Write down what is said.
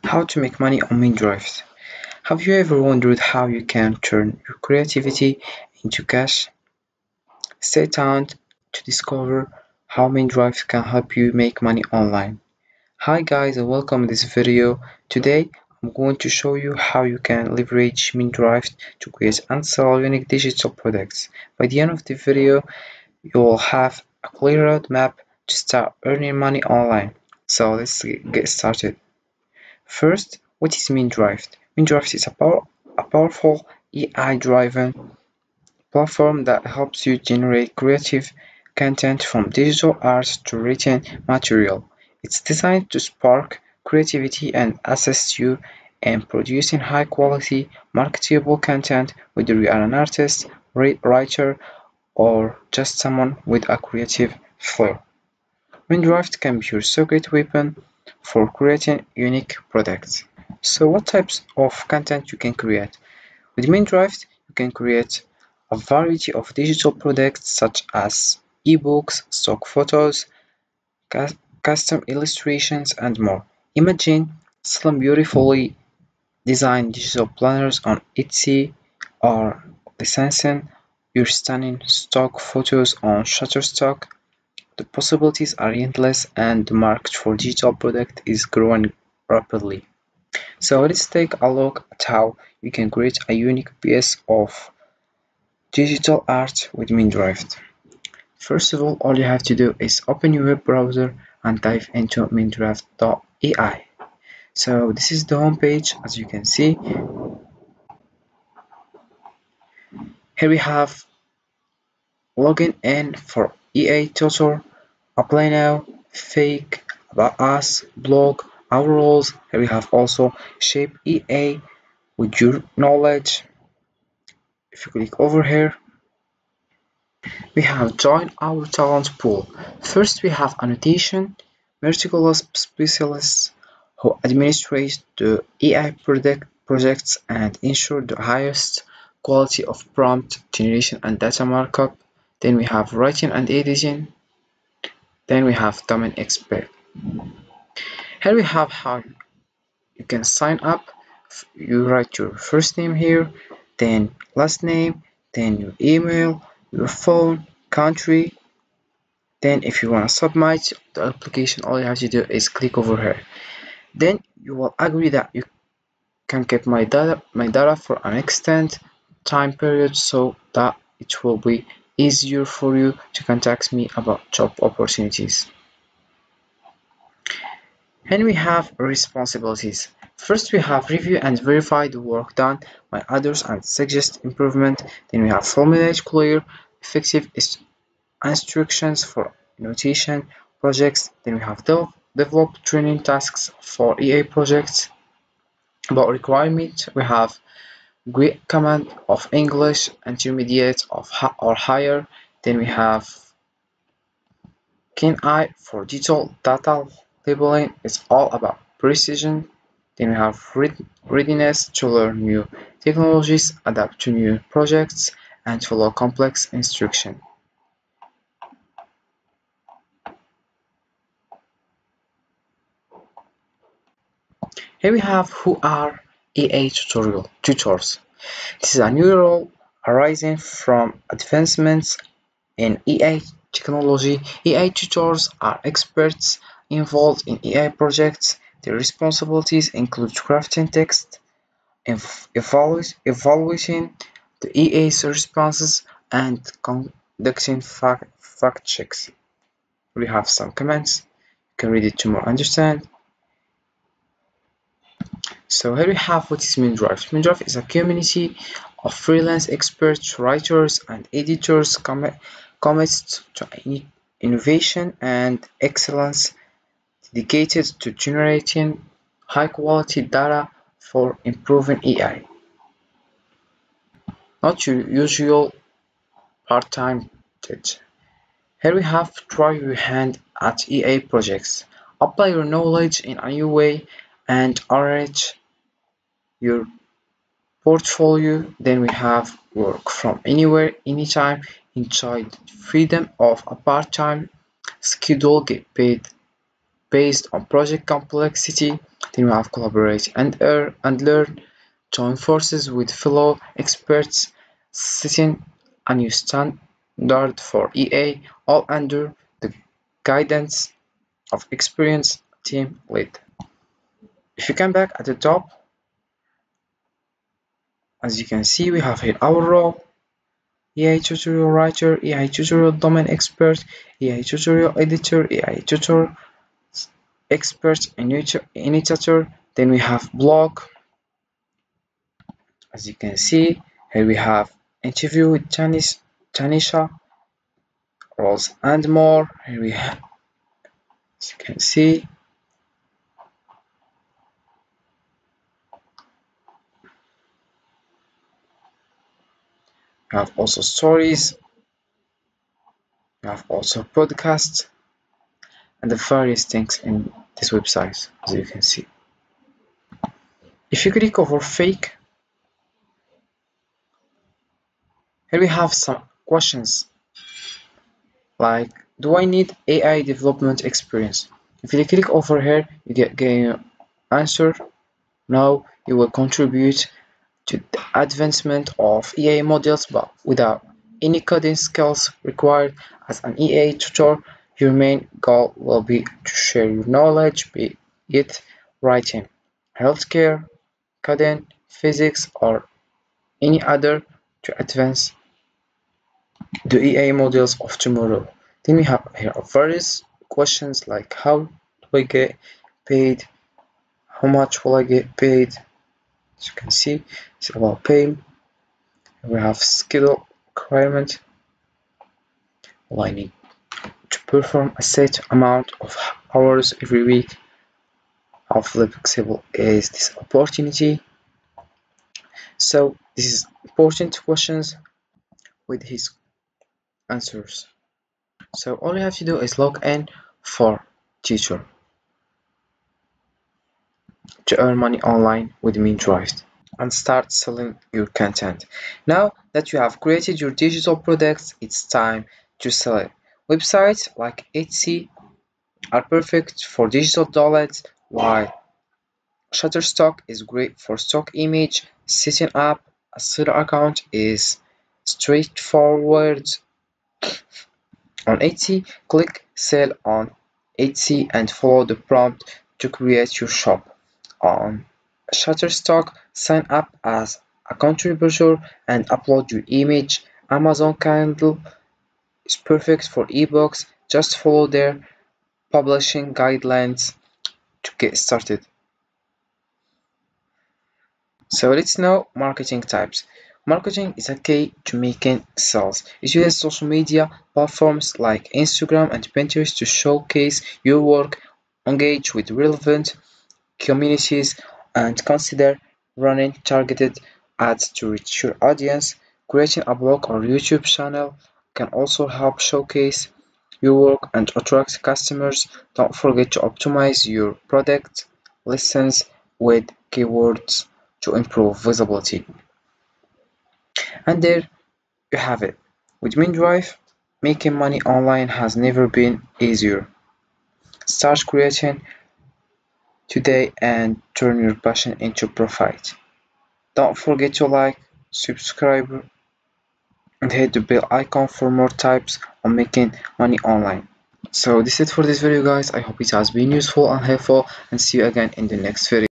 How to make money on Minddrift. Have you ever wondered how you can turn your creativity into cash? Stay tuned to discover how Minddrift can help you make money online. Hi guys and welcome to this video. Today I'm going to show you how you can leverage Minddrift to create and sell unique digital products. By the end of the video, you will have a clear roadmap to start earning money online. So let's get started. First, what is Minddrift? Minddrift is a powerful AI-driven platform that helps you generate creative content from digital art to written material. It's designed to spark creativity and assist you in producing high-quality, marketable content, whether you are an artist, writer, or just someone with a creative flair. Minddrift can be your secret weapon for creating unique products. So what types of content you can create? With Minddrift, you can create a variety of digital products such as ebooks, stock photos, custom illustrations, and more. Imagine some beautifully designed digital planners on Etsy or licensing your stunning stock photos on Shutterstock. The possibilities are endless and the market for digital product is growing rapidly. So let's take a look at how you can create a unique piece of digital art with Minddrift. First of all you have to do is open your web browser and type into minddrift.ai. So this is the home page. As you can see, here we have login in for EA tutor, apply now, fake, about us, blog, our roles. Here we have also shape EA with your knowledge. If you click over here, we have join our talent pool. First we have annotation, meticulous specialists who administrate the AI projects and ensure the highest quality of prompt generation and data markup. Then we have writing and editing. Then we have domain expert. Here we have how you can sign up. You write your first name here, then last name, then your email, your phone, country. Then if you want to submit the application, all you have to do is click over here. Then you will agree that you can keep my data for an extended time period so that it will be easier for you to contact me about job opportunities. And we have responsibilities. First we have review and verify the work done by others and suggest improvement. Then we have formulate clear, effective instructions for annotation projects. Then we have develop training tasks for EA projects. About requirement, we have great command of English, intermediate or higher. Then we have keen eye for digital data labeling. It's all about precision. Then we have readiness to learn new technologies, adapt to new projects, and follow complex instruction. Here we have who are EA tutors. This is a new role arising from advancements in EA technology. EA tutors are experts involved in EA projects. Their responsibilities include crafting text, evaluating the EA's responses, and conducting fact checks. We have some comments. You can read it to more understand. So here we have what is Minddrift. Minddrift is a community of freelance experts, writers, and editors committed to innovation and excellence, dedicated to generating high-quality data for improving AI. Not your usual part-time gig. Here we have try your hand at EA projects. Apply your knowledge in a new way and enrich your portfolio. Then we have work from anywhere, anytime, enjoy the freedom of a part-time schedule, get paid based on project complexity. Then we have collaborate and learn, join forces with fellow experts, setting a new standard for EA, all under the guidance of experienced team lead. If you come back at the top, as you can see, we have here our role: AI tutorial writer, AI tutorial domain expert, AI tutorial editor, AI tutorial expert, initiator. Then we have blog. As you can see, here we have interview with Tanisha, roles and more. Here we have, as you can see, we have also stories, we have also podcasts, and the various things in this website, as you can see. If you click over fake, here we have some questions like, do I need AI development experience? If you click over here, you get an answer. Now you will contribute to the advancement of AI models, but without any coding skills required. As an AI tutor, your main goal will be to share your knowledge, be it writing, healthcare, coding, physics, or any other, to advance the AI models of tomorrow. Then we have here various questions like, how do I get paid? How much will I get paid? As you can see, it's about pay. We have skill requirement. Well, I need to perform a set amount of hours every week. How flexible is this opportunity? So this is important questions with his answers. So all you have to do is log in for teacher to earn money online with Minddrift and start selling your content. Now that you have created your digital products, it's time to sell it. Websites like Etsy are perfect for digital downloads, while Shutterstock is great for stock image. Setting up a seller account is straightforward. On Etsy, click Sell on Etsy and follow the prompt to create your shop. On Shutterstock, sign up as a contributor and upload your image. Amazon Kindle is perfect for ebooks. Just follow their publishing guidelines to get started. So let's know marketing types. Marketing is a key to making sales. It uses social media platforms like Instagram and Pinterest to showcase your work, engage with relevant communities, and consider running targeted ads to reach your audience. Creating a blog or YouTube channel can also help showcase your work and attract customers. Don't forget to optimize your product listings with keywords to improve visibility. And there you have it. With Minddrift, making money online has never been easier. Start creating today and turn your passion into profit. Don't forget to like, subscribe, and hit the bell icon for more tips on making money online. So this is it for this video, guys. I hope it has been useful and helpful, and see you again in the next video.